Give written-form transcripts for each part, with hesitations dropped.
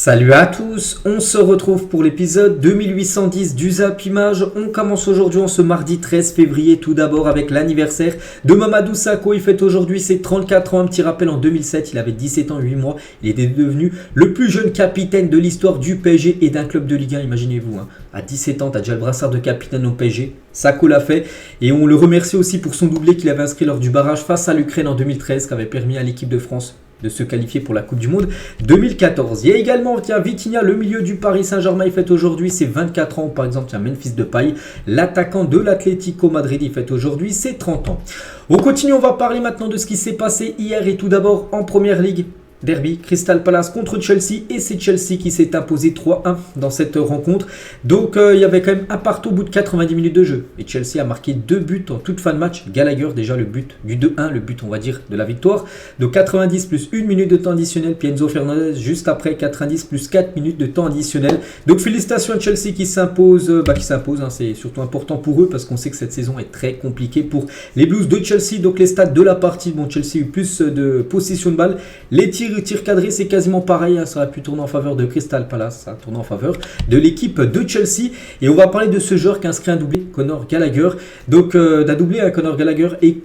Salut à tous, on se retrouve pour l'épisode 2810 du Zap Image. On commence aujourd'hui en ce mardi 13 février tout d'abord avec l'anniversaire de Mamadou Sakho. Il fête aujourd'hui ses 34 ans, un petit rappel en 2007, il avait 17 ans 8 mois. Il était devenu le plus jeune capitaine de l'histoire du PSG et d'un club de Ligue 1, imaginez-vous. À 17 ans, tu as déjà le brassard de capitaine au PSG. Sakho l'a fait et on le remercie aussi pour son doublé qu'il avait inscrit lors du barrage face à l'Ukraine en 2013 qui avait permis à l'équipe de France de se qualifier pour la Coupe du Monde 2014. Il y a également Vitinha, le milieu du Paris Saint-Germain, il fête aujourd'hui ses 24 ans. Par exemple, Memphis Depay, l'attaquant de l'Atlético Madrid, il fête aujourd'hui ses 30 ans. On continue, on va parler maintenant de ce qui s'est passé hier et tout d'abord en Première Ligue. Derby, Crystal Palace contre Chelsea et c'est Chelsea qui s'est imposé 3-1 dans cette rencontre. Donc il y avait quand même un partout au bout de 90 minutes de jeu. Et Chelsea a marqué 2 buts en toute fin de match. Gallagher déjà le but du 2-1, le but on va dire de la victoire. Donc 90 plus 1 minute de temps additionnel. Puis Enzo Fernandez juste après 90 plus 4 minutes de temps additionnel. Donc félicitations à Chelsea qui s'impose. C'est surtout important pour eux parce qu'on sait que cette saison est très compliquée pour les Blues de Chelsea. Donc les stats de la partie, Chelsea a eu plus de possession de balle. Les tirs cadré, c'est quasiment pareil, ça aurait pu tourner en faveur de Crystal Palace, ça a tourné en faveur de l'équipe de Chelsea. Et on va parler de ce joueur qui a inscrit un doublé, Conor Gallagher. Donc d'un doublé à Conor Gallagher et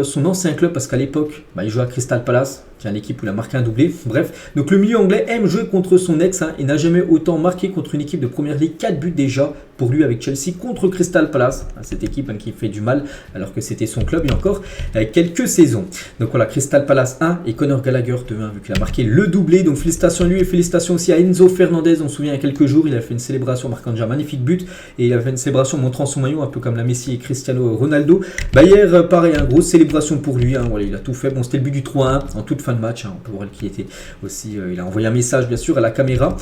son ancien club, parce qu'à l'époque, il jouait à Crystal Palace, qui est l'équipe où il a marqué un doublé. Bref, donc le milieu anglais aime jouer contre son ex et n'a jamais autant marqué contre une équipe de Première Ligue. 4 buts déjà pour lui avec Chelsea contre Crystal Palace, cette équipe qui fait du mal alors que c'était son club il y a encore quelques saisons. Donc voilà, Crystal Palace 1 et Conor Gallagher 2-1 vu qu'il a marqué le doublé. Donc félicitations à lui et félicitations aussi à Enzo Fernandez. On se souvient il y a quelques jours, il a fait une célébration marquant déjà un magnifique but et il a fait une célébration montrant son maillot un peu comme la Messi et Cristiano Ronaldo. Hier pareil, grosse célébration pour lui, voilà, il a tout fait. C'était le but du 3-1 en toute fin de match, on peut voir qu'il était aussi, il a envoyé un message bien sûr à la caméra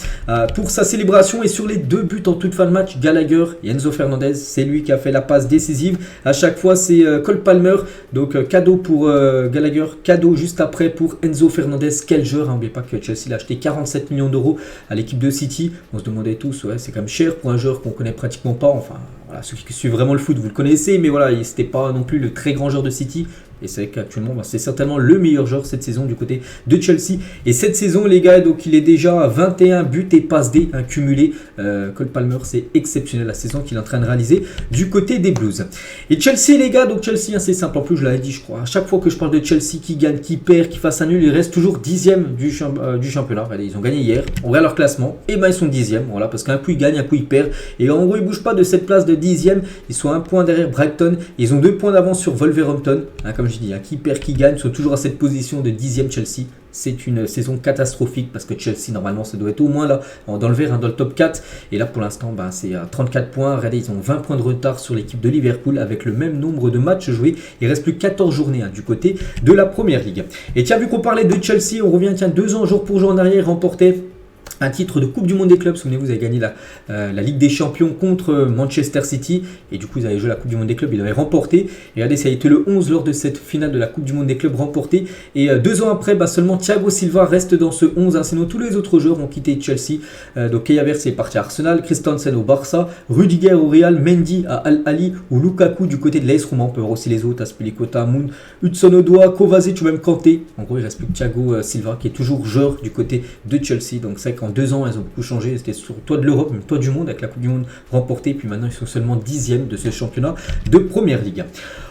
pour sa célébration. Et sur les 2 buts en toute fin de match, Gallagher et Enzo Fernandez, c'est lui qui a fait la passe décisive. À chaque fois c'est Cole Palmer, donc cadeau pour Gallagher, cadeau juste après pour Enzo Fernandez. Quel joueur, n'oubliez pas que Chelsea a acheté 47 millions d'euros à l'équipe de City. On se demandait tous, c'est quand même cher pour un joueur qu'on connaît pratiquement pas. Enfin voilà, ceux qui suivent vraiment le foot vous le connaissez, mais voilà, c'était pas non plus le très grand joueur de City. Et c'est vrai qu'actuellement, c'est certainement le meilleur joueur cette saison du côté de Chelsea. Et cette saison, les gars, donc il est déjà à 21 buts et passes D cumulés. Cole Palmer, c'est exceptionnel la saison qu'il est en train de réaliser du côté des Blues. Et Chelsea, les gars, donc Chelsea, c'est simple. En plus, je l'avais dit, je crois. À chaque fois que je parle de Chelsea qui gagne, qui perd, qui fasse un nul, il reste toujours 10e du championnat. Regardez, ils ont gagné hier. On regarde leur classement. Et ils sont 10e. Voilà, parce qu'un coup, ils gagnent, un coup, ils perdent. Et en gros, ils ne bougent pas de cette place de 10e. Ils sont 1 point derrière Brighton. Ils ont 2 points d'avance sur Wolverhampton. Comme je dis, qui perd, qui gagne, sont toujours à cette position de 10e Chelsea. C'est une saison catastrophique parce que Chelsea, normalement, ça doit être au moins là, dans le vert, dans le top 4. Et là, pour l'instant, c'est à 34 points. Regardez, ils ont 20 points de retard sur l'équipe de Liverpool avec le même nombre de matchs joués. Il reste plus que 14 journées du côté de la Première Ligue. Et tiens, vu qu'on parlait de Chelsea, on revient 2 ans jour pour jour en arrière, remporté un titre de Coupe du Monde des clubs. Souvenez-vous, vous avez gagné la Ligue des Champions contre Manchester City. Et du coup, vous avez joué la Coupe du Monde des clubs. Il avait remporté. Et regardez, ça a été le 11 lors de cette finale de la Coupe du Monde des clubs remportée. Et 2 ans après, seulement Thiago Silva reste dans ce 11. Sinon, tous les autres joueurs ont quitté Chelsea. Donc, Kai Havertz est parti à Arsenal, Christensen au Barça, Rudiger au Real, Mendy à Al Ahly ou Lukaku du côté de l'AS Roma. On peut voir aussi les autres, Aspilicueta, Moon, Hudson-Odoi, Kovacic ou même Kanté. En gros, il reste plus que Thiago Silva qui est toujours joueur du côté de Chelsea. Donc, c'est vrai qu'en 2 ans, ils ont beaucoup changé. C'était sur toi de l'Europe, même toi du monde avec la Coupe du Monde remportée. Puis maintenant, ils sont seulement 10e de ce championnat de Première Ligue.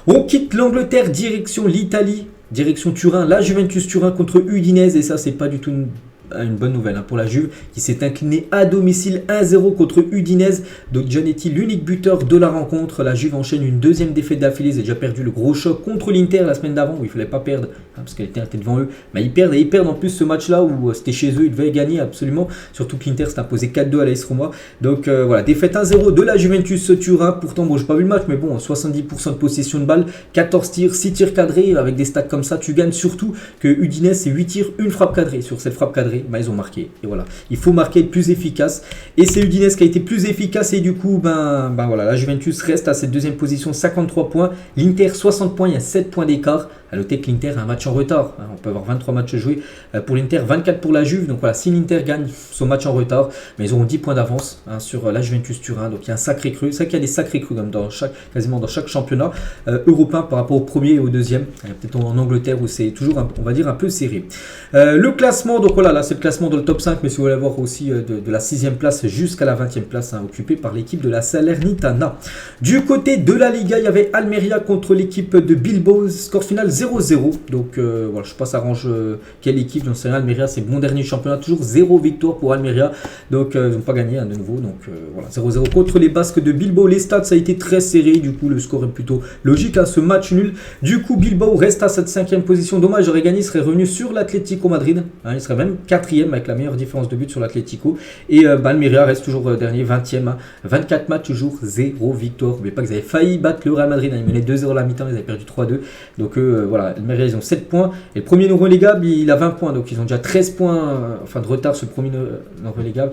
On quitte l'Angleterre, direction l'Italie, direction Turin. La Juventus Turin contre Udinese. Et ça, c'est pas du tout une bonne nouvelle pour la Juve qui s'est inclinée à domicile 1-0 contre Udinese. Donc Giannetti, l'unique buteur de la rencontre. La Juve enchaîne une 2e défaite d'affilée. Ils ont déjà perdu le gros choc contre l'Inter la semaine d'avant où il ne fallait pas perdre parce que l'Inter était devant eux. Mais ils perdent et ils perdent en plus ce match-là où c'était chez eux. Ils devaient gagner absolument. Surtout que l'Inter s'est imposé 4-2 à l'AS Roma. Donc voilà, défaite 1-0 de la Juventus Turin. Pourtant, je n'ai pas vu le match, mais 70% de possession de balle, 14 tirs, 6 tirs cadrés. Avec des stats comme ça, tu gagnes. Surtout que Udinese, c'est 8 tirs, 1 frappe cadrée. Sur cette frappe cadrée, ils ont marqué. Et voilà, il faut marquer, être plus efficace. Et c'est Udinese qui a été plus efficace. Et du coup, voilà, la Juventus reste à cette 2e position, 53 points. L'Inter, 60 points, il y a 7 points d'écart. À noter que l'Inter a un match matchs en retard. On peut avoir 23 matchs joués pour l'Inter, 24 pour la Juve. Donc voilà, si l'Inter gagne son match en retard, mais ils auront 10 points d'avance sur la Juventus Turin. Donc il y a un sacré cru. C'est vrai qu'il y a des sacrés crus comme quasiment dans chaque championnat européen par rapport au premier et au deuxième. Peut-être en Angleterre où c'est toujours, on va dire, un peu serré. Le classement, donc voilà, là c'est le classement dans le top 5, mais si vous voulez voir aussi de la 6e place jusqu'à la 20e place, occupée par l'équipe de la Salernitana. Du côté de la Liga, il y avait Almeria contre l'équipe de Bilbao, score final 0-0. Donc voilà, je sais pas ça arrange quelle équipe, j'en sais rien. Almeria, c'est mon dernier championnat, toujours 0 victoire pour Almeria. Donc ils n'ont pas gagné de nouveau. Donc voilà, 0-0 contre les Basques de Bilbao. Les stats, ça a été très serré, du coup le score est plutôt logique à ce match nul. Du coup Bilbao reste à cette 5e position. Dommage, j'aurais gagné, il serait revenu sur l'Atlético Madrid. Il serait même 4e avec la meilleure différence de but sur l'Atlético. Et Almeria reste toujours dernier, 20e. 24 matchs, toujours 0 victoire. N'oubliez pas qu'ils avaient failli battre le Real Madrid. Ils menaient 2-0 à la mi-temps, ils avaient perdu 3-2. Donc voilà, Almeria, ils ont 7 points. Et le premier non relégable, il a 20 points. Donc ils ont déjà 13 points de retard sur le premier non relégable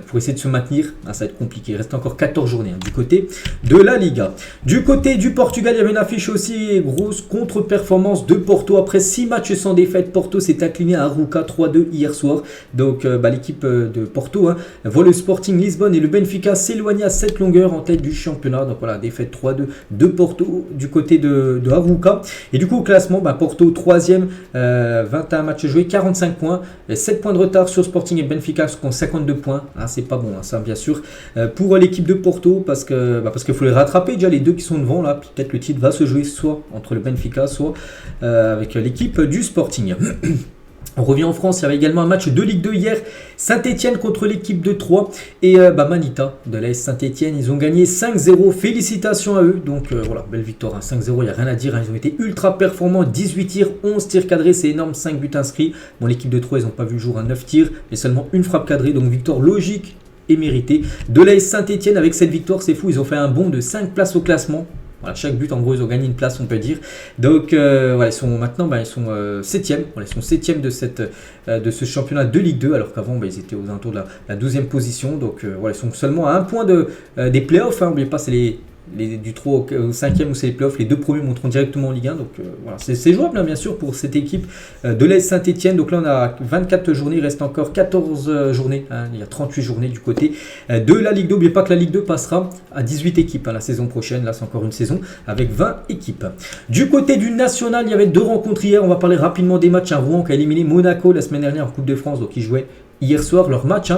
pour essayer de se maintenir. Ça va être compliqué. Il reste encore 14 journées du côté de la Liga. Du côté du Portugal, il y avait une affiche aussi grosse contre-performance de Porto. Après 6 matchs sans défaite, Porto s'est incliné à Arouca 3-2 hier soir. Donc l'équipe de Porto voit le Sporting Lisbonne et le Benfica s'éloigner à 7 longueurs en tête du championnat. Donc voilà, défaite 3-2 de Porto du côté de Arouca. Et du coup au classement, Porto 3e, 21 matchs joués, 45 points, 7 points de retard sur Sporting et Benfica qui ont 52 points. C'est pas bon ça bien sûr pour l'équipe de Porto parce qu'il faut les rattraper déjà les deux qui sont devant là. Peut-être le titre va se jouer soit entre le Benfica soit avec l'équipe du Sporting. On revient en France, il y avait également un match de Ligue 2 hier, Saint-Etienne contre l'équipe de Troyes et Manita de l'AS Saint-Etienne, ils ont gagné 5-0, félicitations à eux, donc voilà, belle victoire, 5-0, il n'y a rien à dire, ils ont été ultra performants, 18 tirs, 11 tirs cadrés, c'est énorme, 5 buts inscrits, bon l'équipe de Troyes ils n'ont pas vu le jour, 9 tirs, mais seulement une frappe cadrée, donc victoire logique et méritée de l'AS Saint-Etienne. Avec cette victoire, c'est fou, ils ont fait un bond de 5 places au classement. Voilà, chaque but, en gros, ils ont gagné une place, on peut dire. Donc, voilà, ils sont maintenant, ils sont 7e. Voilà, ils sont 7e de ce championnat de Ligue 2, alors qu'avant, ils étaient aux alentours de la 12e position. Donc, voilà, ils sont seulement à un point des playoffs. N'oubliez pas, c'est du 3 au 5e où c'est les playoffs, les deux premiers monteront directement en Ligue 1. Donc voilà, c'est jouable bien sûr pour cette équipe de l'AS Saint-Etienne. Donc là on a 24 journées, il reste encore 14 journées, il y a 38 journées du côté de la Ligue 2. N'oubliez pas que la Ligue 2 passera à 18 équipes la saison prochaine. Là c'est encore une saison avec 20 équipes. Du côté du national, il y avait 2 rencontres hier. On va parler rapidement des matchs. Rouen qui a éliminé Monaco la semaine dernière en Coupe de France, donc ils jouaient hier soir leur match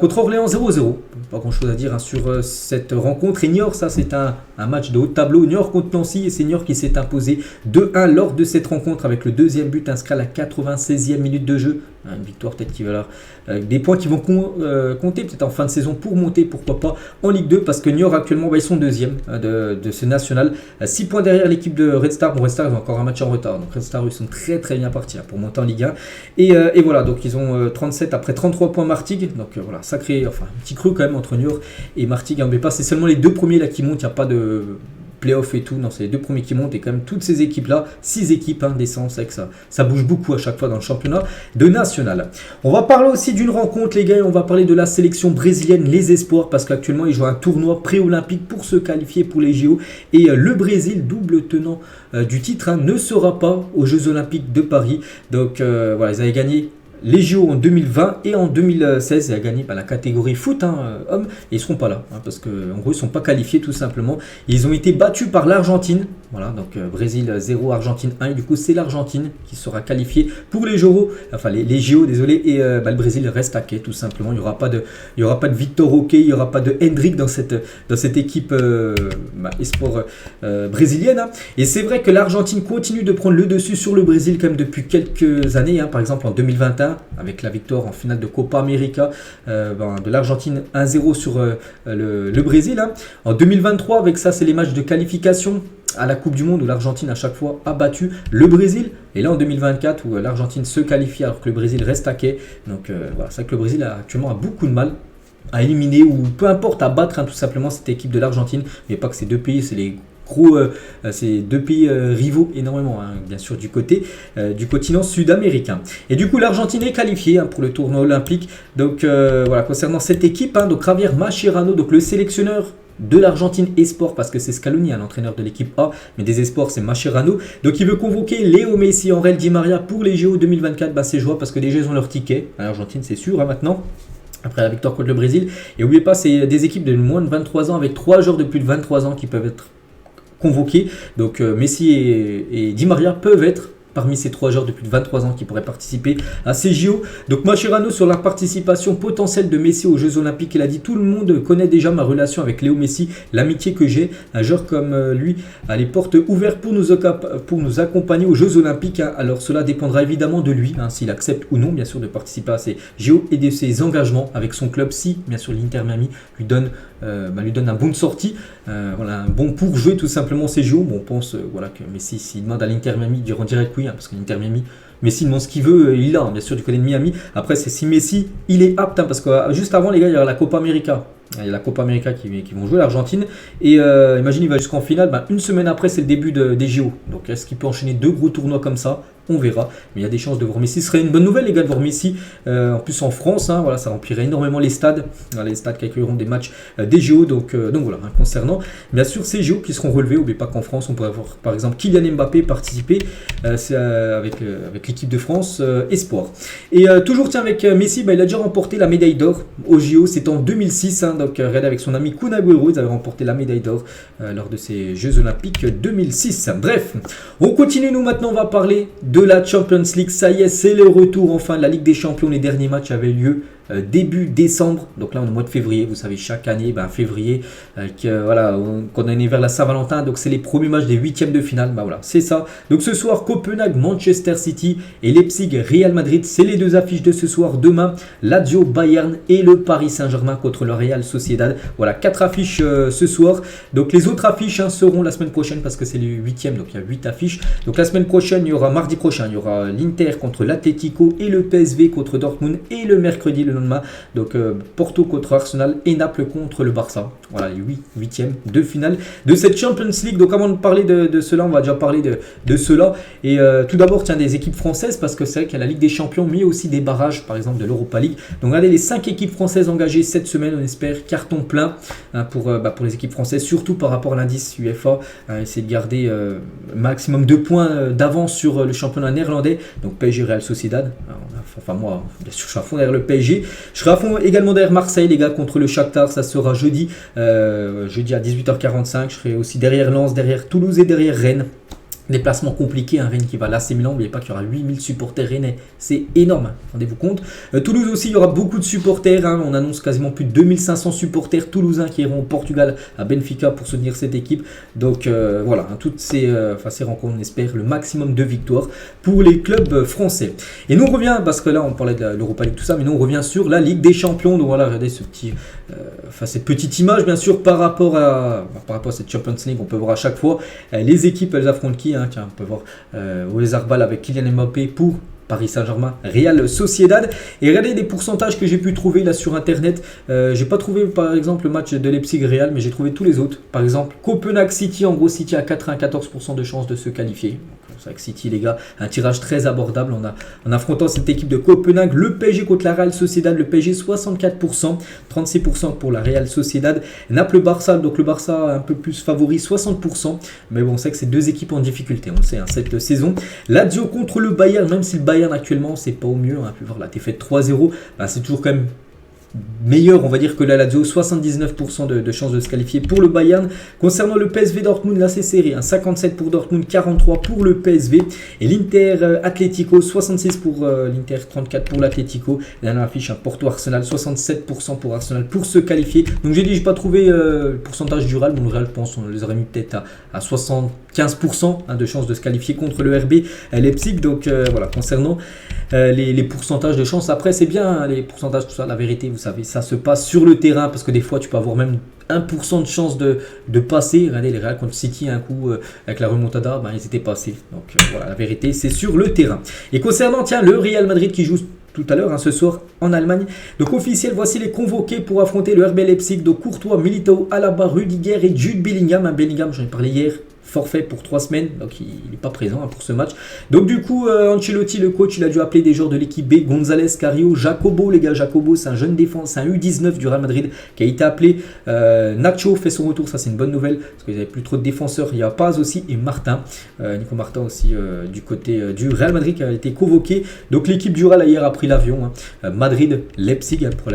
contre Orléans 0-0. Pas grand chose à dire sur cette rencontre. Et Niort, ça c'est un match de haut tableau. Niort contre Nancy, et c'est Niort qui s'est imposé 2-1 lors de cette rencontre avec le deuxième but inscrit à la 96e minute de jeu. Une victoire peut-être qui va leur des points qui vont compter peut-être en fin de saison pour monter, pourquoi pas, en Ligue 2, parce que Niort actuellement ils sont deuxième de ce national, 6 points derrière l'équipe de Red Star. Bon, Red Star ils ont encore un match en retard, donc Red Star ils sont très très bien partis pour monter en Ligue 1 et voilà, donc ils ont 37 après 33 points Martigues, donc voilà, sacré, enfin un petit creux quand même entre Niort et Martigues, mais pas, c'est seulement les deux premiers là qui montent, il n'y a pas de playoff et tout, non, c'est les deux premiers qui montent, et quand même toutes ces équipes là, 6 équipes descendent, c'est que ça bouge beaucoup à chaque fois dans le championnat de national. On va parler aussi d'une rencontre les gars, on va parler de la sélection brésilienne, les espoirs, parce qu'actuellement ils jouent un tournoi pré-olympique pour se qualifier pour les JO, et le Brésil, double tenant du titre, ne sera pas aux Jeux Olympiques de Paris. Donc voilà, ils avaient gagné les JO en 2020 et en 2016, il a gagné la catégorie foot hommes, et ils ne seront pas là parce qu'en gros ils ne sont pas qualifiés tout simplement. Ils ont été battus par l'Argentine, voilà, donc Brésil 0, Argentine 1, et du coup c'est l'Argentine qui sera qualifiée pour les JO, enfin les JO désolé, et le Brésil reste à quai tout simplement. Il n'y aura pas de Victor Roque, il n'y aura pas de Hendrick dans cette équipe esport brésilienne, et c'est vrai que l'Argentine continue de prendre le dessus sur le Brésil quand même depuis quelques années, par exemple en 2021 avec la victoire en finale de Copa América de l'Argentine 1-0 sur le Brésil. En 2023, avec ça, c'est les matchs de qualification à la Coupe du Monde où l'Argentine à chaque fois a battu le Brésil. Et là en 2024 où l'Argentine se qualifie alors que le Brésil reste à quai. Donc voilà, c'est vrai que le Brésil actuellement a beaucoup de mal à éliminer ou peu importe à battre tout simplement cette équipe de l'Argentine. Mais pas que ces deux pays, c'est les gros, ces deux pays rivaux énormément, bien sûr du côté du continent sud-américain. Et du coup l'Argentine est qualifiée pour le tournoi olympique. Donc voilà, concernant cette équipe, donc Javier Mascherano, donc le sélectionneur de l'Argentine Esport, parce que c'est Scaloni, l'entraîneur de l'équipe A, mais des Esports c'est Mascherano. Donc il veut convoquer Léo Messi, Angel Di Maria pour les JO 2024. C'est jouable parce que déjà ils ont leur ticket à l'Argentine, c'est sûr maintenant. Après la victoire contre le Brésil. Et n'oubliez pas, c'est des équipes de moins de 23 ans avec 3 joueurs de plus de 23 ans qui peuvent être convoqués. Donc Messi et Di Maria peuvent être parmi ces 3 joueurs de plus de 23 ans qui pourraient participer à ces JO. Donc Mascherano sur la participation potentielle de Messi aux Jeux Olympiques, il a dit: tout le monde connaît déjà ma relation avec Léo Messi, l'amitié que j'ai. Un joueur comme lui a les portes ouvertes pour nous accompagner aux Jeux Olympiques. Alors cela dépendra évidemment de lui, s'il accepte ou non bien sûr de participer à ces JO et de ses engagements avec son club, si bien sûr l'Inter Miami lui donne un bon de sortie, un bon pour jouer tout simplement ces JO. Bon, on pense que Messi, s'il demande à l'Inter Miami, diront direct oui, parce que l'Inter Miami, Messi demande ce qu'il veut, il l'a bien sûr du côté de Miami. Après c'est si Messi il est apte, parce que juste avant les gars il y aura la Copa América. Il y a la Copa América qui vont jouer l'Argentine. Et imagine il va jusqu'en finale, une semaine après c'est le début des JO. Donc est-ce qu'il peut enchaîner 2 gros tournois comme ça? On verra, mais il y a des chances de voir Messi. Ce serait une bonne nouvelle les gars de voir Messi, en plus en France, ça remplirait énormément les stades qui accueilleront des matchs des JO, donc voilà, concernant bien sûr ces JO qui seront relevés. N'oubliez pas qu'en France on pourrait voir par exemple Kylian Mbappé participer avec l'équipe de France Espoir. Et toujours avec Messi, il a déjà remporté la médaille d'or aux JO, c'est en 2006, donc regardez, avec son ami Kun Agüero, ils avaient remporté la médaille d'or lors de ces Jeux Olympiques 2006. Bref, on continue, nous maintenant on va parler de la Champions League. Ça y est, c'est le retour enfin de la Ligue des Champions. Les derniers matchs avaient lieu début décembre, donc là on est au mois de février. Vous savez, chaque année février, quand on est vers la Saint-Valentin, donc c'est les premiers matchs des huitièmes de finale. C'est ça. Donc ce soir, Copenhague Manchester City et Leipzig Real Madrid, c'est les 2 affiches de ce soir. Demain, Lazio Bayern et le Paris Saint-Germain contre le Real Sociedad. Voilà, 4 affiches ce soir. Donc les autres affiches seront la semaine prochaine, parce que c'est les huitièmes, donc il y a 8 affiches. Donc la semaine prochaine, mardi prochain, il y aura l'Inter contre l'Atlético et le PSV contre Dortmund, et le mercredi, le lendemain, donc Porto contre Arsenal et Naples contre le Barça. Voilà les 8e de finale de cette Champions League. Donc avant de parler de cela, on va déjà parler de cela. Et tout d'abord, des équipes françaises, parce que c'est vrai qu'il y a la Ligue des Champions, mais aussi des barrages, par exemple de l'Europa League. Donc regardez les 5 équipes françaises engagées cette semaine, on espère carton plein pour les équipes françaises, surtout par rapport à l'indice UEFA. Essayer de garder maximum 2 points d'avance sur le championnat néerlandais. Donc PSG Real Sociedad. Moi, bien sûr, je suis à fond derrière le PSG. Je serai à fond également derrière Marseille, les gars, contre le Shakhtar. Ça sera jeudi à 18h45. Je serai aussi derrière Lens, derrière Toulouse et derrière Rennes. Déplacement compliqué, Rennes qui va l'AC Milan. N'oubliez pas qu'il y aura 8000 supporters rennais. C'est énorme, rendez-vous compte. Toulouse aussi, il y aura beaucoup de supporters. On annonce quasiment plus de 2500 supporters toulousains qui iront au Portugal à Benfica pour soutenir cette équipe. Donc toutes ces rencontres, on espère le maximum de victoires pour les clubs français. Et nous on revient, parce que là on parlait de l'Europa League, tout ça, mais nous on revient sur la Ligue des Champions. Donc voilà, regardez cette petite image bien sûr par rapport à cette Champions League. On peut voir à chaque fois les équipes, elles affrontent qui. On peut voir Oyarzabal avec Kylian Mbappé pour Paris Saint-Germain, Real Sociedad. Et regardez les pourcentages que j'ai pu trouver là sur internet. J'ai pas trouvé par exemple le match de Leipzig Real, mais j'ai trouvé tous les autres. Par exemple, Copenhague City, en gros City a 94% de chances de se qualifier. C'est avec City les gars, un tirage très abordable en affrontant cette équipe de Copenhague. Le PSG contre la Real Sociedad, le PSG 64%, 36% pour la Real Sociedad. Naples Barça, donc le Barça un peu plus favori, 60%, mais bon, on sait que c'est 2 équipes en difficulté, on le sait cette saison. Lazio contre le Bayern, même si le Bayern actuellement c'est pas au mieux, on a pu voir la défaite 3-0, c'est toujours quand même meilleur, on va dire, que la Lazio, 79% de chances de se qualifier pour le Bayern. Concernant le PSV Dortmund, là c'est serré, 57 pour Dortmund, 43 pour le PSV. Et l'Inter Atlético, 66 pour l'Inter, 34 pour l'Atlético. La dernière affiche, Porto Arsenal, 67% pour Arsenal pour se qualifier. Donc j'ai dit, j'ai pas trouvé le pourcentage du Real, mais le Real, je pense, on les aurait mis peut-être à 75% de chances de se qualifier contre le RB Leipzig. Donc voilà, concernant les pourcentages de chances, après c'est bien, les pourcentages, tout ça, la vérité, vous savez, ça se passe sur le terrain, parce que des fois tu peux avoir même 1% de chance de passer. Regardez les Real contre City, un coup avec la remontada, ils étaient passés. Donc voilà, la vérité c'est sur le terrain. Et concernant le Real Madrid qui joue tout à l'heure, ce soir en Allemagne. Donc officiel, voici les convoqués pour affronter le RB Leipzig. Donc Courtois, Militao, Alaba, Rudiger et Jude Bellingham. Bellingham, j'en ai parlé hier. forfait pour 3 semaines, donc il n'est pas présent pour ce match. Donc du coup, Ancelotti, le coach, il a dû appeler des joueurs de l'équipe B, Gonzalez, Carrillo, Jacobo, les gars. Jacobo, c'est un jeune défense, c'est un U19 du Real Madrid qui a été appelé. Nacho fait son retour, ça c'est une bonne nouvelle, parce qu'il n'y avait plus trop de défenseurs. Il y a Paz aussi et Martin, Nico Martin aussi du côté du Real Madrid qui a été convoqué. Donc l'équipe du Real hier a pris l'avion, Madrid-Leipzig pour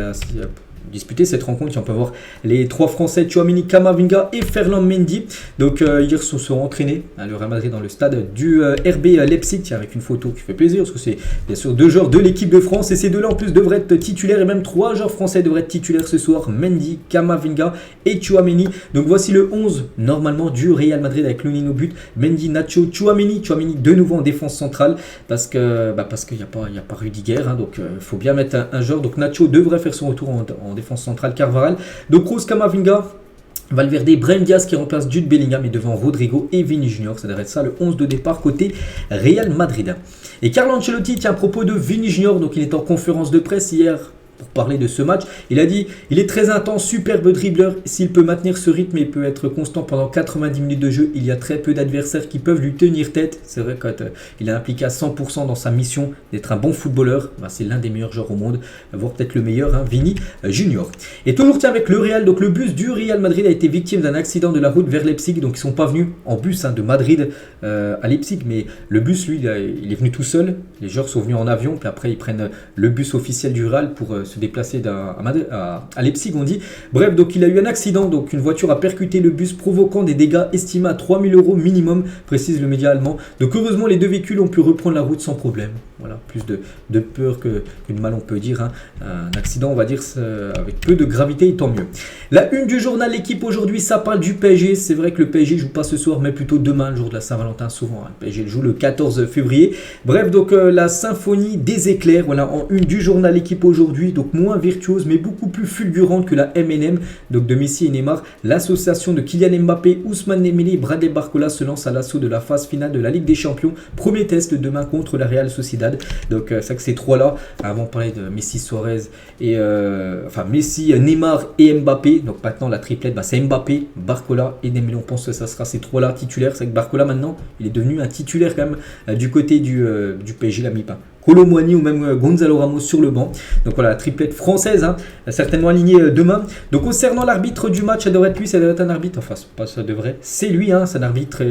disputer cette rencontre. On peut voir les 3 Français, Tchouaméni, Camavinga et Ferland Mendy. Donc hier se sont entraînés le Real Madrid dans le stade du RB Leipzig, avec une photo qui fait plaisir parce que c'est bien sûr 2 joueurs de l'équipe de France et ces 2-là en plus devraient être titulaires et même 3 joueurs français devraient être titulaires ce soir, Mendy, Camavinga et Tchouaméni. Donc voici le 11 normalement du Real Madrid avec Lunin au but, Mendy, Nacho, Tchouaméni de nouveau en défense centrale parce qu'il n'y a pas Rudiger, donc il faut bien mettre un joueur. Donc Nacho devrait faire son retour en défense centrale, Carvajal, donc Kroos, Camavinga, Valverde, Brahim Diaz qui remplace Jude Bellingham et devant Rodrigo et Vini Junior. Ça devrait être ça le 11 de départ côté Real Madrid. Et Carlo Ancelotti tient à propos de Vini Junior, donc il est en conférence de presse hier pour parler de ce match. Il a dit il est très intense, superbe dribbleur. S'il peut maintenir ce rythme et peut être constant pendant 90 minutes de jeu, il y a très peu d'adversaires qui peuvent lui tenir tête. C'est vrai quand il est impliqué à 100% dans sa mission d'être un bon footballeur, c'est l'un des meilleurs joueurs au monde, voire peut-être le meilleur, Vini Junior. Et toujours avec le Real, donc le bus du Real Madrid a été victime d'un accident de la route vers Leipzig. Donc ils ne sont pas venus en bus de Madrid à Leipzig, mais le bus lui il est venu tout seul. Les joueurs sont venus en avion, puis après ils prennent le bus officiel du Real pour se déplacer à Leipzig, on dit. Bref, donc il a eu un accident, donc une voiture a percuté le bus provoquant des dégâts estimés à 3 000 € minimum, précise le média allemand. Donc heureusement les 2 véhicules ont pu reprendre la route sans problème. Voilà, plus de peur que de mal on peut dire. Un accident on va dire avec peu de gravité et tant mieux. La une du journal L'équipe aujourd'hui, ça parle du PSG. C'est vrai que le PSG joue pas ce soir mais plutôt demain, le jour de la Saint-Valentin souvent. Le PSG joue le 14 février. Bref, donc la symphonie des éclairs, voilà en une du journal L'équipe aujourd'hui. Donc moins virtuose mais beaucoup plus fulgurante que la MNM donc de Messi et Neymar. L'association de Kylian Mbappé, Ousmane Dembélé et Bradley Barcola se lance à l'assaut de la phase finale de la Ligue des Champions. Premier test demain contre la Real Sociedad. Donc c'est vrai que ces 3-là, avant de parler de Messi, Suarez et Messi, Neymar et Mbappé. Donc maintenant la triplette, c'est Mbappé, Barcola et Dembélé. On pense que ça sera ces 3-là titulaires. C'est que Barcola maintenant, il est devenu un titulaire quand même du côté du PSG, l'a mis pas. Kolo Muani ou même Gonzalo Ramos sur le banc. Donc voilà, la triplette française, certainement alignée demain. Donc concernant l'arbitre du match, ça devrait être lui, ça devrait être un arbitre, enfin pas ça devrait, c'est lui, c'est un arbitre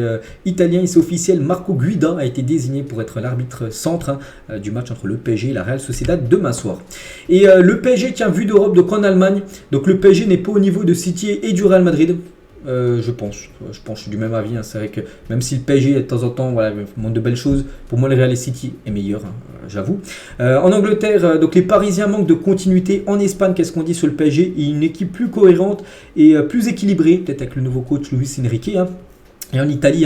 italien, c'est officiel. Marco Guida a été désigné pour être l'arbitre centre du match entre le PSG et la Real Sociedad demain soir. Et le PSG tient vue d'Europe, donc en Allemagne. Donc le PSG n'est pas au niveau de City et du Real Madrid. Je pense, je suis du même avis. C'est vrai que même si le PSG de temps en temps montre de belles choses, pour moi le Real City est meilleur, j'avoue. En Angleterre, donc les Parisiens manquent de continuité. En Espagne, qu'est-ce qu'on dit sur le PSG? Une équipe plus cohérente et plus équilibrée, peut-être avec le nouveau coach Luis Enrique. Et en Italie,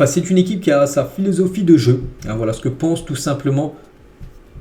c'est une équipe qui a sa philosophie de jeu. Voilà ce que pense tout simplement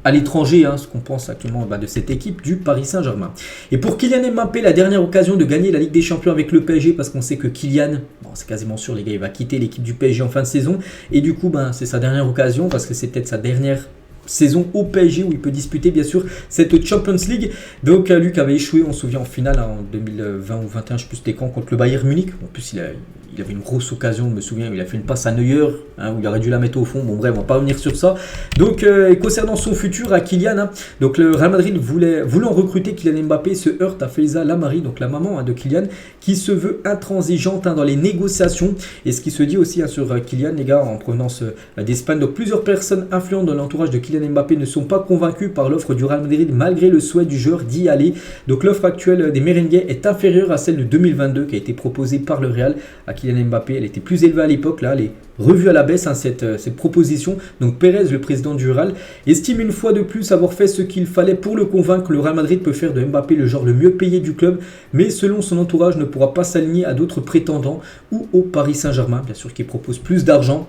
à l'étranger, ce qu'on pense actuellement de cette équipe du Paris Saint-Germain. Et pour Kylian Mbappé, la dernière occasion de gagner la Ligue des Champions avec le PSG, parce qu'on sait que Kylian, c'est quasiment sûr les gars, il va quitter l'équipe du PSG en fin de saison. Et du coup, c'est sa dernière occasion, parce que c'est peut-être sa dernière saison au PSG où il peut disputer bien sûr cette Champions League. Donc lui qui avait échoué, on se souvient en finale en 2020 ou 2021, je ne sais plus c'était quand, contre le Bayern Munich. En plus il avait une grosse occasion, je me souviens, il a fait une passe à Neuer, où il aurait dû la mettre au fond. Bon bref, on va pas revenir sur ça. Donc concernant son futur à Kylian, donc le Real Madrid voulant recruter Kylian Mbappé se heurte à Faiza Lamari, donc la maman de Kylian, qui se veut intransigeante dans les négociations. Et ce qui se dit aussi sur Kylian, les gars, en provenance d'Espagne. Donc plusieurs personnes influentes dans l'entourage de Kylian Mbappé ne sont pas convaincus par l'offre du Real Madrid malgré le souhait du joueur d'y aller. Donc l'offre actuelle des Merengues est inférieure à celle de 2022 qui a été proposée par le Real à Kylian Mbappé. Elle était plus élevée à l'époque, là elle est revue à la baisse cette proposition. Donc Pérez, le président du Real, estime une fois de plus avoir fait ce qu'il fallait pour le convaincre. Le Real Madrid peut faire de Mbappé le joueur le mieux payé du club, mais selon son entourage ne pourra pas s'aligner à d'autres prétendants ou au Paris Saint-Germain, bien sûr qui propose plus d'argent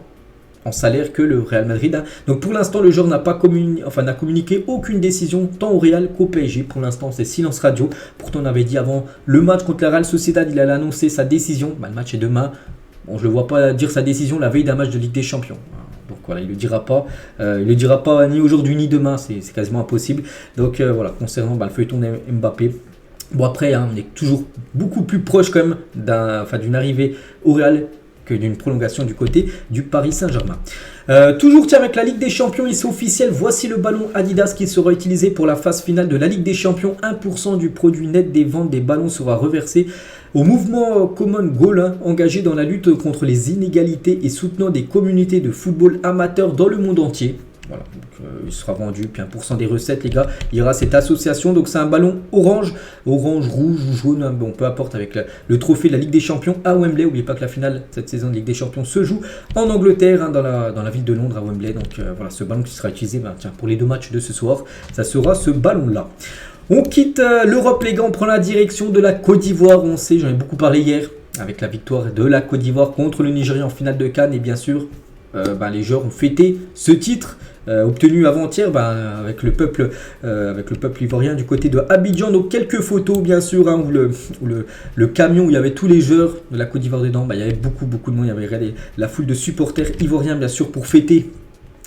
en salaire que le Real Madrid. Donc pour l'instant le joueur n'a communiqué aucune décision tant au Real qu'au PSG. Pour l'instant c'est silence radio. Pourtant on avait dit avant le match contre la Real Sociedad, il allait annoncer sa décision. Le match est demain. Bon, je ne le vois pas dire sa décision la veille d'un match de Ligue des Champions. Donc voilà, il ne le dira pas. Il le dira pas ni aujourd'hui ni demain, c'est quasiment impossible. Donc voilà, concernant le feuilleton Mbappé. Bon après, on est toujours beaucoup plus proche quand même d'une arrivée au Real que d'une prolongation du côté du Paris Saint-Germain. Toujours tiens, avec la Ligue des Champions, il c'est officiel, voici le ballon Adidas qui sera utilisé pour la phase finale de la Ligue des Champions. 1% du produit net des ventes des ballons sera reversé au mouvement Common Goal, engagé dans la lutte contre les inégalités et soutenant des communautés de football amateurs dans le monde entier. Voilà, donc, il sera vendu, puis 1% des recettes, les gars, ira à cette association. Donc c'est un ballon orange, rouge ou jaune, bon, peu importe, avec le trophée de la Ligue des Champions à Wembley. N'oubliez pas que la finale cette saison de Ligue des Champions se joue en Angleterre, dans la ville de Londres à Wembley. Donc voilà, ce ballon qui sera utilisé pour les 2 matchs de ce soir, ça sera ce ballon-là. On quitte l'Europe, les gars, on prend la direction de la Côte d'Ivoire. On sait, j'en ai beaucoup parlé hier, avec la victoire de la Côte d'Ivoire contre le Nigeria en finale de CAN. Et bien sûr, les joueurs ont fêté ce titre obtenu avant-hier avec le peuple ivoirien du côté de Abidjan. Donc quelques photos bien sûr où le camion où il y avait tous les joueurs de la Côte d'Ivoire dedans. Il y avait beaucoup de monde, il y avait la foule de supporters ivoiriens bien sûr pour fêter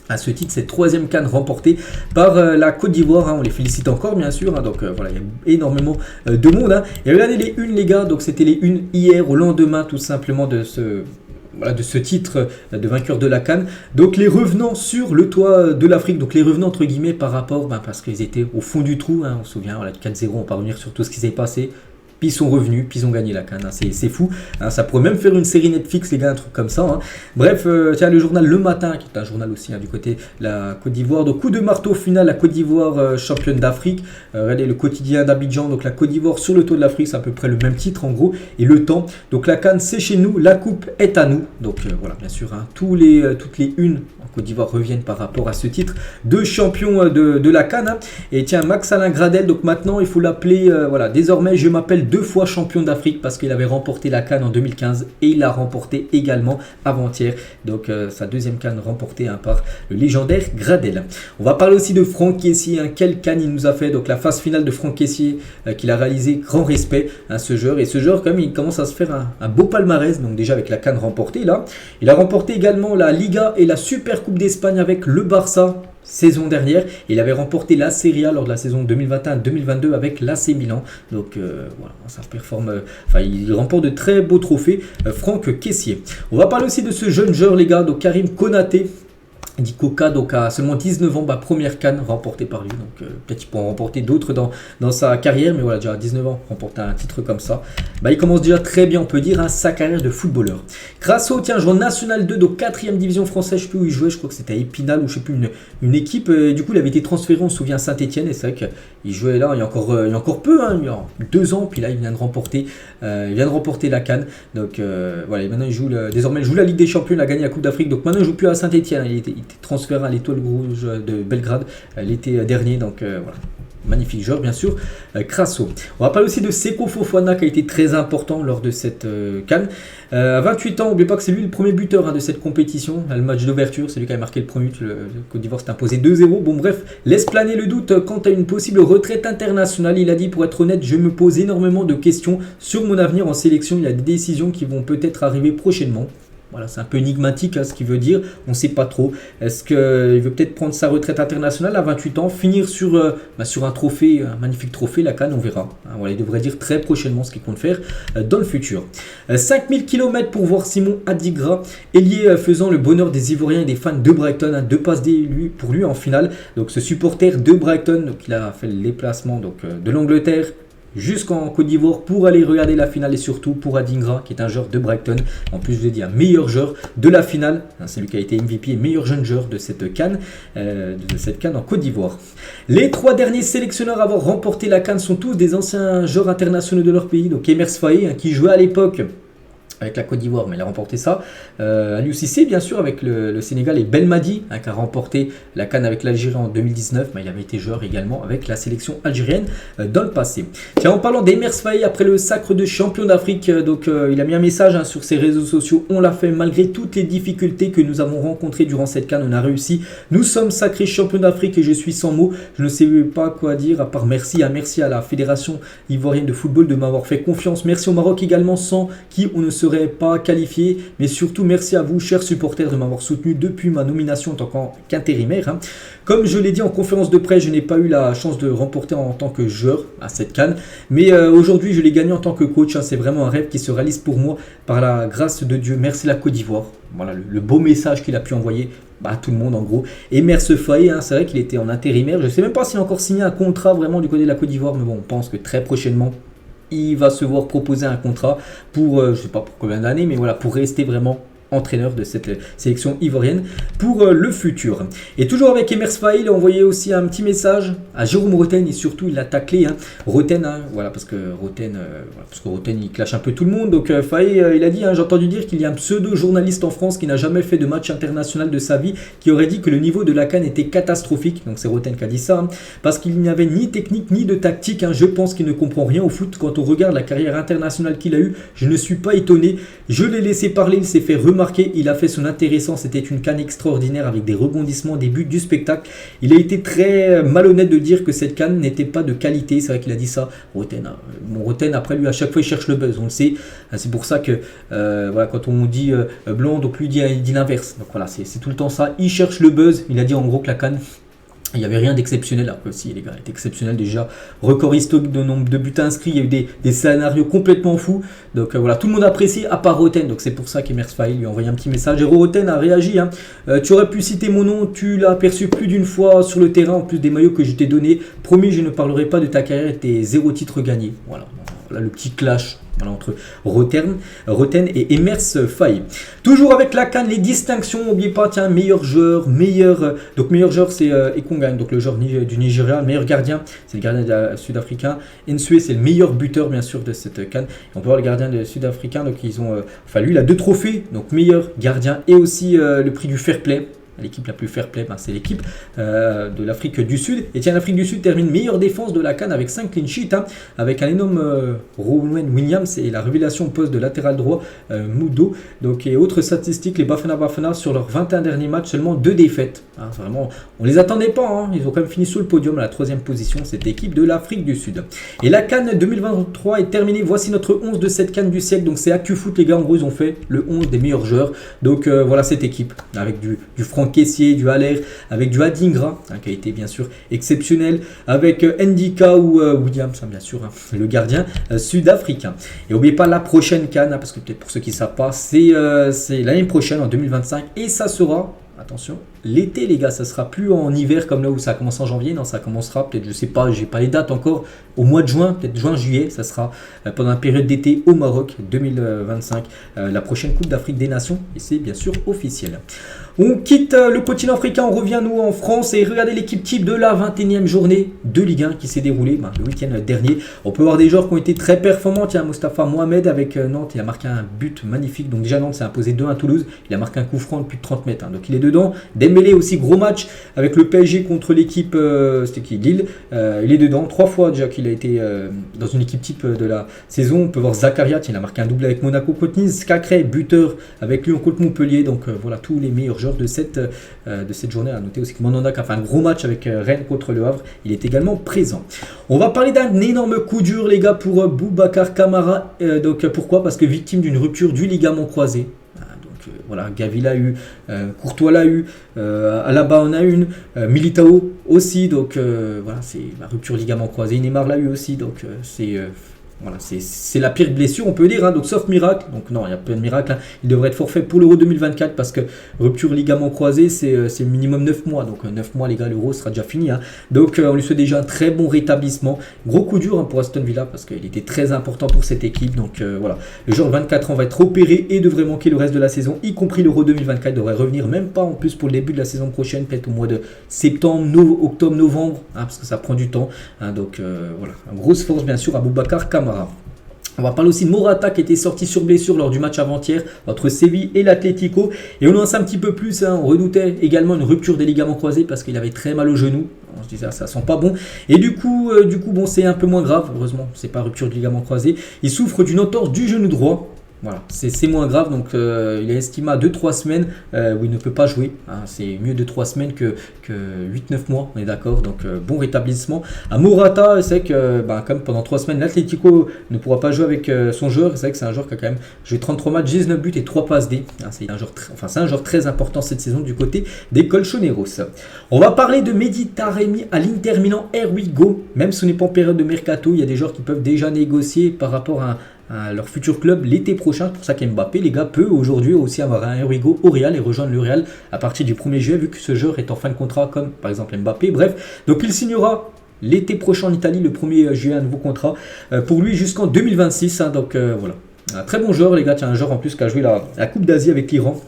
à ce titre cette 3e CAN remportée par la Côte d'Ivoire. On les félicite encore bien sûr. Donc voilà, il y a énormément de monde. Et regardez les unes, les gars. Donc c'était les unes hier au lendemain tout simplement de ce titre de vainqueur de la CAN. Donc les revenants sur le toit de l'Afrique, donc les revenants entre guillemets par rapport, parce qu'ils étaient au fond du trou, on se souvient, 4-0, on va pas revenir sur tout ce qui s'est passé. Puis ils sont revenus, puis ils ont gagné la CAN. C'est fou. Ça pourrait même faire une série Netflix, les gars, un truc comme ça. Bref, tiens, le journal Le Matin, qui est un journal aussi du côté de la Côte d'Ivoire. Donc, coup de marteau final, la Côte d'Ivoire championne d'Afrique. Regardez le quotidien d'Abidjan. Donc, la Côte d'Ivoire sur le toit de l'Afrique, c'est à peu près le même titre en gros. Et le temps. Donc, la CAN, c'est chez nous. La coupe est à nous. Donc, voilà, bien sûr, toutes les unes en Côte d'Ivoire reviennent par rapport à ce titre de champion de la CAN. Et tiens, Max-Alain Gradel. Donc, maintenant, il faut l'appeler. Désormais, je m'appelle 2 fois champion d'Afrique parce qu'il avait remporté la CAN en 2015 et il l'a remporté également avant-hier. Donc sa 2e CAN remportée par le légendaire Gradel. On va parler aussi de Franck Kessié. Quel CAN il nous a fait. Donc la phase finale de Franck Kessié qu'il a réalisé. Grand respect à ce joueur. Et ce joueur quand même il commence à se faire un beau palmarès. Donc déjà avec la CAN remportée là. Il a remporté également la Liga et la Super Coupe d'Espagne avec le Barça saison dernière. Il avait remporté la Serie A lors de la saison 2021-2022 avec l'AC Milan. Donc voilà, ça performe. Il remporte de très beaux trophées, Franck Kessié. On va parler aussi de ce jeune joueur, les gars, donc Karim Konaté. Dit Coca, donc à seulement 19 ans, première CAN remportée par lui. Donc peut-être qu'il pourra en remporter d'autres dans sa carrière, mais voilà, déjà à 19 ans, remporter un titre comme ça. Il commence déjà très bien, on peut dire, sa carrière de footballeur. Grasso, tiens, joueur National 2, donc 4e division française, je ne sais plus où il jouait, je crois que c'était à Épinal ou je ne sais plus, une équipe. Du coup, il avait été transféré, on se souvient, à Saint-Etienne, et c'est vrai qu'il jouait là il y a encore peu, il y a 2 ans, puis là, il vient de remporter la CAN. Donc voilà, maintenant, désormais, il joue la Ligue des Champions, il a gagné la Coupe d'Afrique, donc maintenant, il ne joue plus à Saint-Etienne, il était transféré à l'Étoile Rouge de Belgrade l'été dernier. Donc voilà, magnifique joueur bien sûr. Grasso. On va parler aussi de Seko Fofana qui a été très important lors de cette CAN. À 28 ans, n'oubliez pas que c'est lui le premier buteur de cette compétition. Le match d'ouverture, c'est lui qui a marqué le premier but. Le Côte d'Ivoire s'est imposé 2-0. Bon bref, laisse planer le doute quant à une possible retraite internationale. Il a dit, pour être honnête, je me pose énormément de questions sur mon avenir en sélection. Il y a des décisions qui vont peut-être arriver prochainement. Voilà, c'est un peu énigmatique ce qu'il veut dire, on ne sait pas trop. Est-ce qu'il veut peut-être prendre sa retraite internationale à 28 ans, finir sur un trophée, un magnifique trophée, la CAN, on verra. Voilà, il devrait dire très prochainement ce qu'il compte faire dans le futur. 5000 km pour voir Simon Adigra, ailier faisant le bonheur des Ivoiriens et des fans de Brighton. 2 passes pour lui en finale. Donc ce supporter de Brighton, donc, il a fait le déplacement de l'Angleterre jusqu'en Côte d'Ivoire pour aller regarder la finale et surtout pour Adingra qui est un joueur de Brighton. En plus, je vous ai dit, un meilleur joueur de la finale. C'est lui qui a été MVP et meilleur jeune joueur de cette CAN en Côte d'Ivoire. Les 3 derniers sélectionneurs à avoir remporté la CAN sont tous des anciens joueurs internationaux de leur pays. Donc Emers Faé qui jouait à l'époque avec la Côte d'Ivoire, mais il a remporté ça. Aliou Cissé, bien sûr, avec le Sénégal, et Belmadi, qui a remporté la CAN avec l'Algérie en 2019, mais il avait été joueur également avec la sélection algérienne dans le passé. Tiens, en parlant d'Emers Faé, après le sacre de champion d'Afrique, il a mis un message sur ses réseaux sociaux. On l'a fait malgré toutes les difficultés que nous avons rencontrées durant cette CAN, on a réussi. Nous sommes sacrés champions d'Afrique et je suis sans mots. Je ne sais pas quoi dire à part merci. Merci à la Fédération ivoirienne de football de m'avoir fait confiance. Merci au Maroc également, sans qui on ne serait serais pas qualifié. Mais surtout, merci à vous, chers supporters, de m'avoir soutenu depuis ma nomination en tant qu'intérimaire. Hein. Comme je l'ai dit en conférence de presse, je n'ai pas eu la chance de remporter en tant que joueur à cette CAN. Mais aujourd'hui, je l'ai gagné en tant que coach. Hein. C'est vraiment un rêve qui se réalise pour moi par la grâce de Dieu. Merci la Côte d'Ivoire. Voilà le beau message qu'il a pu envoyer à tout le monde en gros. Et Merce Faye, hein, c'est vrai qu'il était en intérimaire. Je ne sais même pas s'il a encore signé un contrat vraiment du côté de la Côte d'Ivoire. Mais bon, on pense que très prochainement, il va se voir proposer un contrat pour, je ne sais pas pour combien d'années, mais voilà, pour rester vraiment entraîneur de cette sélection ivoirienne pour le futur. Et toujours avec Emers Faye, il a envoyé aussi un petit message à Jérôme Roten et surtout il l'a taclé. Hein. Roten, hein, voilà, parce que Roten il clash un peu tout le monde. Donc Faye, il a dit, hein, j'ai entendu dire qu'il y a un pseudo-journaliste en France qui n'a jamais fait de match international de sa vie, qui aurait dit que le niveau de la CAN était catastrophique. Donc c'est Roten qui a dit ça, hein, parce qu'il n'y avait ni technique ni de tactique. Hein. Je pense qu'il ne comprend rien au foot. Quand on regarde la carrière internationale qu'il a eue, je ne suis pas étonné. Je l'ai laissé parler, il s'est fait remarquer, il a fait son intéressant, c'était une CAN extraordinaire avec des rebondissements, des buts, du spectacle. Il a été très malhonnête de dire que cette CAN n'était pas de qualité, c'est vrai qu'il a dit ça, Roten. Bon, Roten, après lui, à chaque fois, il cherche le buzz, on le sait. C'est pour ça que voilà, quand on dit blanc, donc lui il dit l'inverse. Donc voilà, c'est tout le temps ça, il cherche le buzz. Il a dit en gros que la CAN, il n'y avait rien d'exceptionnel, alors que si les gars, il est exceptionnel déjà. Record historique de nombre de buts inscrits, il y a eu des scénarios complètement fous. Donc voilà, tout le monde apprécie à part Roten. Donc c'est pour ça qu'Emers Faye lui a envoyé un petit message. Et Roten a réagi. Hein. Tu aurais pu citer mon nom, tu l'as aperçu plus d'une fois sur le terrain, en plus des maillots que je t'ai donnés. Promis, je ne parlerai pas de ta carrière et tes 0 titres gagnés. Voilà le petit clash. Voilà, entre Roten et Emers Faye. Toujours avec la CAN, les distinctions, n'oubliez pas, tiens, meilleur joueur, donc meilleur joueur c'est Ekongan, donc le joueur du Nigeria, meilleur gardien, c'est le gardien sud-africain. Nsue, c'est le meilleur buteur bien sûr de cette CAN. On peut voir le gardien sud-africain, donc ils ont, lui il a 2 trophées, donc meilleur gardien et aussi le prix du fair play. L'équipe la plus fair play, c'est l'équipe de l'Afrique du Sud. Et tiens, l'Afrique du Sud termine meilleure défense de la CAN avec 5 clean sheets, hein, avec un énorme Rowan Williams et la révélation au poste de latéral droit Mudo. Donc, et autres statistiques, les Bafana sur leurs 21 derniers matchs, seulement 2 défaites. Hein, vraiment, on les attendait pas, hein, ils ont quand même fini sur le podium à la 3e position, cette équipe de l'Afrique du Sud. Et la CAN 2023 est terminée. Voici notre 11 de cette CAN du siècle. Donc c'est ActuFoot, les gars, en gros ils ont fait le 11 des meilleurs joueurs. Donc voilà cette équipe avec du Franck Kessié, du Haller, avec du Adingra, hein, qui a été bien sûr exceptionnel, avec Ndika ou Williams, hein, bien sûr, hein, le gardien sud-africain. Et n'oubliez pas la prochaine CAN, hein, parce que peut-être pour ceux qui ne savent pas, c'est l'année prochaine, en 2025, et ça sera, attention, l'été les gars, ça sera plus en hiver comme là où ça commence en janvier, non, ça commencera peut-être, je sais pas, j'ai pas les dates encore, au mois de juin, peut-être juin-juillet, ça sera pendant la période d'été au Maroc 2025, la prochaine Coupe d'Afrique des Nations, et c'est bien sûr officiel. On quitte le continent africain, on revient nous en France et regardez l'équipe type de la 21e journée de Ligue 1 qui s'est déroulée le week-end dernier. On peut voir des joueurs qui ont été très performants. Tiens, Mostafa Mohamed avec Nantes, il a marqué un but magnifique. Donc déjà Nantes s'est imposé 2-1 à Toulouse. Il a marqué un coup franc de plus de 30 mètres. Hein. Donc il est dedans. Dembélé aussi, gros match avec le PSG contre l'équipe c'était qui, Lille. Il est dedans. 3 fois déjà qu'il a été dans une équipe type de la saison. On peut voir Zakaria, il a marqué un double avec Monaco contre Nice. Cacré, buteur avec Lyon contre Montpellier. Donc voilà tous les meilleurs joueurs de cette journée. À noter aussi que Mandanda a fait un gros match avec Rennes contre Le Havre, il est également présent. On va parler d'un énorme coup dur les gars pour Boubacar Kamara, donc pourquoi? Parce que victime d'une rupture du ligament croisé. Voilà, Gavi l'a eu, Courtois l'a eu, Alaba en a une, Militao aussi, donc voilà, c'est la rupture ligament croisé, Neymar l'a eu aussi, donc voilà, c'est la pire blessure on peut dire, hein, donc sauf miracle, donc non il n'y a pas de miracle, hein. Il devrait être forfait pour l'Euro 2024 parce que rupture ligament croisé c'est minimum 9 mois, donc 9 mois les gars l'Euro sera déjà fini, hein. Donc on lui souhaite déjà un très bon rétablissement, gros coup dur, hein, pour Aston Villa parce qu'il était très important pour cette équipe, donc voilà, le joueur de 24 ans va être opéré et devrait manquer le reste de la saison, y compris l'Euro 2024, devrait revenir même pas en plus pour le début de la saison prochaine, peut-être au mois de septembre, octobre, novembre, hein, parce que ça prend du temps, hein, donc voilà, une grosse force bien sûr à Boubacar Kamara. On va parler aussi de Morata qui était sorti sur blessure lors du match avant-hier entre Séville et l'Atlético. Et on en sait un petit peu plus, hein. On redoutait également une rupture des ligaments croisés parce qu'il avait très mal au genou. On se disait ça sent pas bon. Et du coup bon, c'est un peu moins grave. Heureusement, c'est pas rupture du ligament croisé. Il souffre d'une entorse du genou droit. Voilà, c'est moins grave, donc il est estimé à 2-3 semaines où il ne peut pas jouer. Hein, c'est mieux de 3 semaines que 8-9 mois, on est d'accord, donc bon rétablissement. À Morata, c'est que comme pendant 3 semaines, l'Atlético ne pourra pas jouer avec son joueur. C'est vrai que c'est un joueur qui a quand même joué 33 matchs, 19 buts et 3 passes D. Hein, c'est un joueur très important cette saison du côté des Colchoneros. On va parler de Mehdi Taremi à l'Inter Milan, here we go. Même si on n'est pas en période de mercato, il y a des joueurs qui peuvent déjà négocier par rapport à leur futur club l'été prochain. C'est pour ça qu'Mbappé, les gars, peut aujourd'hui aussi avoir un Erigo au Real et rejoindre le Real à partir du 1er juillet, vu que ce joueur est en fin de contrat, comme par exemple Mbappé. Bref, donc il signera l'été prochain en Italie, le 1er juillet, un nouveau contrat pour lui jusqu'en 2026. Hein, donc voilà, un très bon joueur, les gars. Tiens, un joueur en plus qui a joué la Coupe d'Asie avec l'Iran.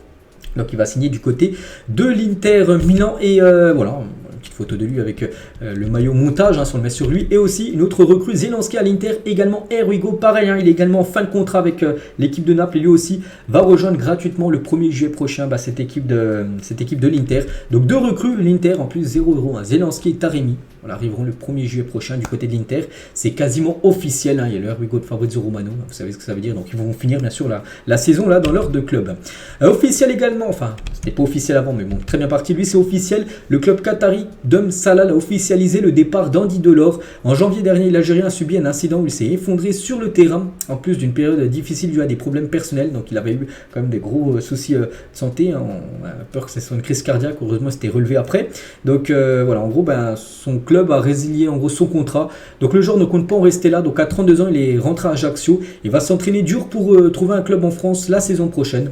Donc il va signer du côté de l'Inter Milan et voilà. Petite photo de lui avec le maillot montage, hein, si on le met sur lui. Et aussi une autre recrue, Zelensky à l'Inter, également Erigo, pareil, hein, il est également en fin de contrat avec l'équipe de Naples et lui aussi va rejoindre gratuitement le 1er juillet prochain cette équipe de l'Inter. Donc 2 recrues, l'Inter en plus 0€, hein, Zelensky et Taremi. Voilà, arriveront le 1er juillet prochain du côté de l'Inter. C'est quasiment officiel, hein, il y a le Erigo de Fabrizio Romano, vous savez ce que ça veut dire. Donc ils vont finir bien sûr la saison là dans leur de club. Officiel également, enfin c'était pas officiel avant mais bon, très bien parti, lui c'est officiel, le club qatari Salah a officialisé le départ d'Andy Delors. En janvier dernier, l'Algérien a subi un incident où il s'est effondré sur le terrain, en plus d'une période difficile due à des problèmes personnels. Donc il avait eu quand même des gros soucis de santé. Hein. On a peur que ce soit une crise cardiaque. Heureusement, c'était relevé après. Donc voilà, en gros, son club a résilié en gros son contrat. Donc le joueur ne compte pas en rester là. Donc à 32 ans, il est rentré à Ajaccio. Il va s'entraîner dur pour trouver un club en France la saison prochaine.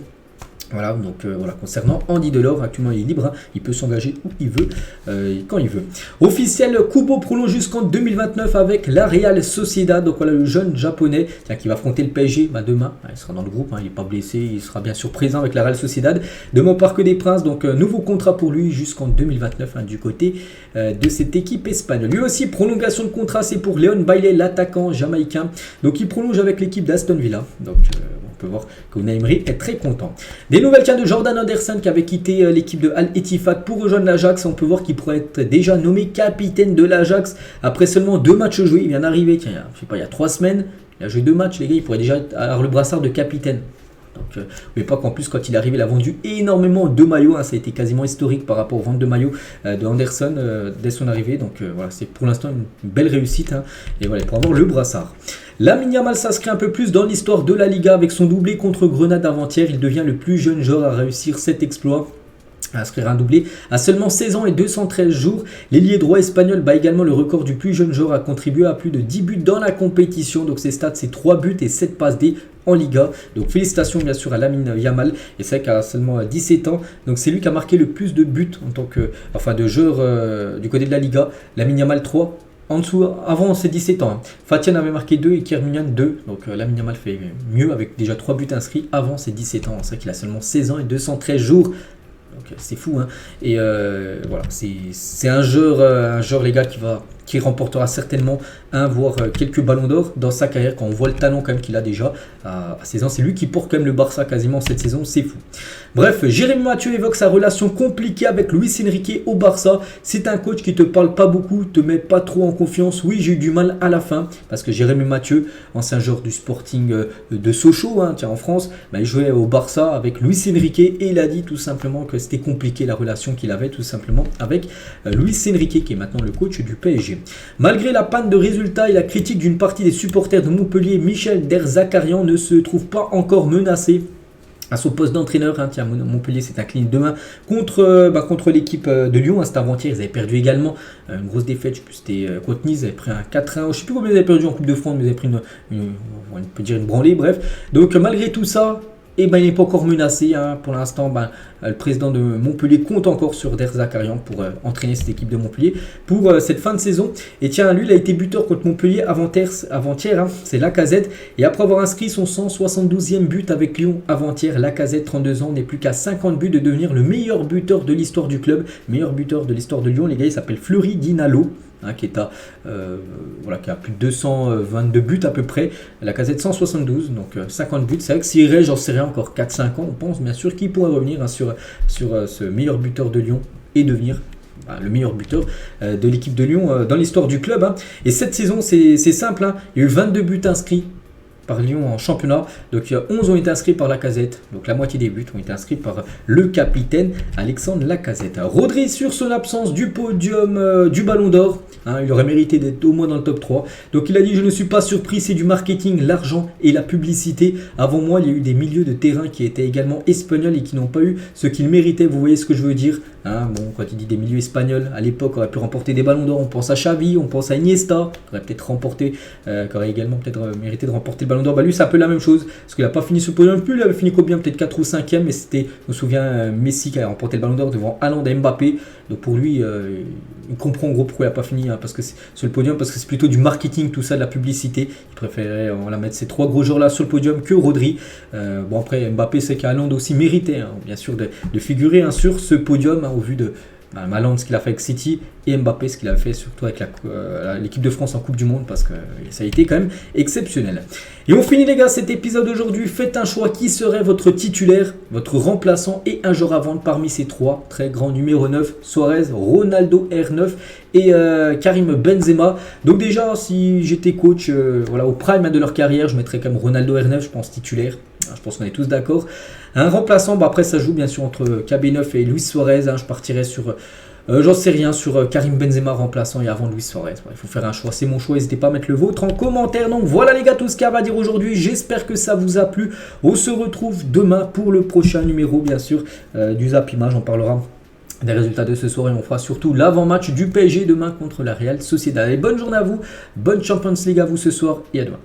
Voilà, donc voilà, concernant Andy Delors, actuellement il est libre, hein, il peut s'engager où il veut, quand il veut. Officiel, Kubo prolonge jusqu'en 2029 avec la Real Sociedad, donc voilà le jeune japonais qui va affronter le PSG demain, il sera dans le groupe, hein, il n'est pas blessé, il sera bien sûr présent avec la Real Sociedad, demain au Parc des Princes, donc nouveau contrat pour lui jusqu'en 2029 hein, du côté de cette équipe espagnole. Lui aussi, prolongation de contrat, c'est pour Leon Bailey, l'attaquant jamaïcain, donc il prolonge avec l'équipe d'Aston Villa, donc on peut voir que Unai Emery est très content. Des nouvelles de Jordan Anderson qui avait quitté l'équipe de Al Ettifaq pour rejoindre l'Ajax. On peut voir qu'il pourrait être déjà nommé capitaine de l'Ajax après seulement 2 matchs joués. Il vient d'arriver, il y a 3 semaines. Il a joué 2 matchs, les gars. Il pourrait déjà avoir le brassard de capitaine. Donc, mais pas qu'en plus, quand il est arrivé, il a vendu énormément de maillots. Hein, ça a été quasiment historique par rapport aux ventes de maillots de Anderson dès son arrivée. Donc voilà, c'est pour l'instant une belle réussite. Hein, et voilà, pour avoir le brassard. Lamine Yamal s'inscrit un peu plus dans l'histoire de la Liga avec son doublé contre Grenade avant-hier. Il devient le plus jeune joueur à réussir cet exploit, à inscrire un doublé à seulement 16 ans et 213 jours. L'ailier droit espagnol bat également le record du plus jeune joueur à contribuer à plus de 10 buts dans la compétition. Donc ses stats, c'est 3 buts et 7 passes D en Liga. Donc félicitations bien sûr à Lamine Yamal. Et c'est vrai qu'à seulement 17 ans, donc c'est lui qui a marqué le plus de buts en tant que, de joueur du côté de la Liga. Lamine Yamal 3. En dessous, avant ses 17 ans, hein. Fatian avait marqué 2 et Kermignan 2. Donc Lamine Yamal fait mieux avec déjà 3 buts inscrits avant ses 17 ans. C'est vrai qu'il a seulement 16 ans et 213 jours. Donc c'est fou. Hein. Et voilà, c'est un joueur les gars, qui remportera certainement voire quelques ballons d'or dans sa carrière quand on voit le talent quand même qu'il a déjà à 16 ans. C'est lui qui porte quand même le Barça quasiment cette saison, c'est fou. Bref, Jérémy Mathieu évoque sa relation compliquée avec Luis Enrique au Barça. C'est un coach qui te parle pas beaucoup, te met pas trop en confiance. Oui, j'ai eu du mal à la fin parce que Jérémy Mathieu, ancien joueur du Sporting de Sochaux, hein, en France, il jouait au Barça avec Luis Enrique et il a dit tout simplement que c'était compliqué la relation qu'il avait tout simplement avec Luis Enrique qui est maintenant le coach du PSG. Malgré la panne de résultats et la critique d'une partie des supporters de Montpellier, Michel Derzakarian ne se trouve pas encore menacé à son poste d'entraîneur. Hein. Montpellier s'est incliné demain contre l'équipe de Lyon. Hein, c'était avant-hier, ils avaient perdu également une grosse défaite. Je sais plus, c'était contre Nice, ils avaient pris un 4-1. Je ne sais plus combien ils avaient perdu en Coupe de France, mais ils avaient pris on peut dire une branlée. Bref, donc malgré tout ça, il n'est pas encore menacé. Hein. Pour l'instant, le président de Montpellier compte encore sur Derzakarian pour entraîner cette équipe de Montpellier pour cette fin de saison. Et tiens, lui, il a été buteur contre Montpellier avant-hier. Hein. C'est Lacazette. Et après avoir inscrit son 172e but avec Lyon avant-hier, Lacazette, 32 ans, n'est plus qu'à 50 buts de devenir le meilleur buteur de l'histoire du club. Meilleur buteur de l'histoire de Lyon, les gars, il s'appelle Fleury Dinalo. Hein, qui a plus de 222 buts à peu près. Lacazette 172, donc 50 buts. C'est vrai que s'il reste, j'en sais rien, encore 4-5 ans, on pense bien sûr qu'il pourrait revenir hein, sur ce meilleur buteur de Lyon et devenir le meilleur buteur de l'équipe de Lyon dans l'histoire du club. Hein. Et cette saison, c'est simple, hein. Il y a eu 22 buts inscrits par Lyon en championnat. Donc 11 ont été inscrits par Lacazette. Donc la moitié des buts ont été inscrits par le capitaine Alexandre Lacazette. Rodri sur son absence du podium du Ballon d'Or. Hein, il aurait mérité d'être au moins dans le top 3. Donc il a dit: je ne suis pas surpris, c'est du marketing, l'argent et la publicité. Avant moi, il y a eu des milieux de terrain qui étaient également espagnols et qui n'ont pas eu ce qu'ils méritaient. Vous voyez ce que je veux dire, hein? Bon, quand il dit des milieux espagnols, à l'époque, aurait pu remporter des Ballons d'Or. On pense à Xavi, on pense à Iniesta, qui aurait peut-être remporté, qui aurait également peut-être mérité de remporter le Ballon d'Or. Bah lui, c'est un peu la même chose, parce qu'il n'a pas fini ce podium plus. Il avait fini combien? Peut-être 4 ou 5e, mais c'était, je me souviens, Messi qui a remporté le Ballon d'Or devant Haaland et Mbappé. Donc pour lui, il comprend en gros pourquoi il n'a pas fini, hein, parce que c'est sur le podium, parce que c'est plutôt du marketing, tout ça, de la publicité. Il préférait la mettre ces 3 gros joueurs là sur le podium que Rodri. Bon, après Mbappé, c'est qu'Haaland aussi méritait, hein, bien sûr, de figurer, hein, sur ce podium, hein, au vu de Haaland, ce qu'il a fait avec City, et Mbappé, ce qu'il a fait surtout avec l'équipe de France en Coupe du Monde, parce que ça a été quand même exceptionnel. Et on finit, les gars, cet épisode aujourd'hui. Faites un choix: qui serait votre titulaire, votre remplaçant et un joueur à vendre parmi ces 3 très grands numéro 9, Suarez, Ronaldo R9 et Karim Benzema. Donc déjà, si j'étais coach, voilà, au prime de leur carrière, je mettrais quand même Ronaldo R9, je pense, titulaire. Je pense qu'on est tous d'accord. Un remplaçant, après ça joue bien sûr entre KB9 et Luis Suarez. Je partirais sur, j'en sais rien, sur Karim Benzema remplaçant et avant Luis Suarez. Il faut faire un choix, c'est mon choix. N'hésitez pas à mettre le vôtre en commentaire. Donc voilà, les gars, tout ce qu'il y a à dire aujourd'hui. J'espère que ça vous a plu. On se retrouve demain pour le prochain numéro, bien sûr, du Zap Image. On parlera des résultats de ce soir et on fera surtout l'avant-match du PSG demain contre la Real Sociedad. Et bonne journée à vous, bonne Champions League à vous ce soir et à demain.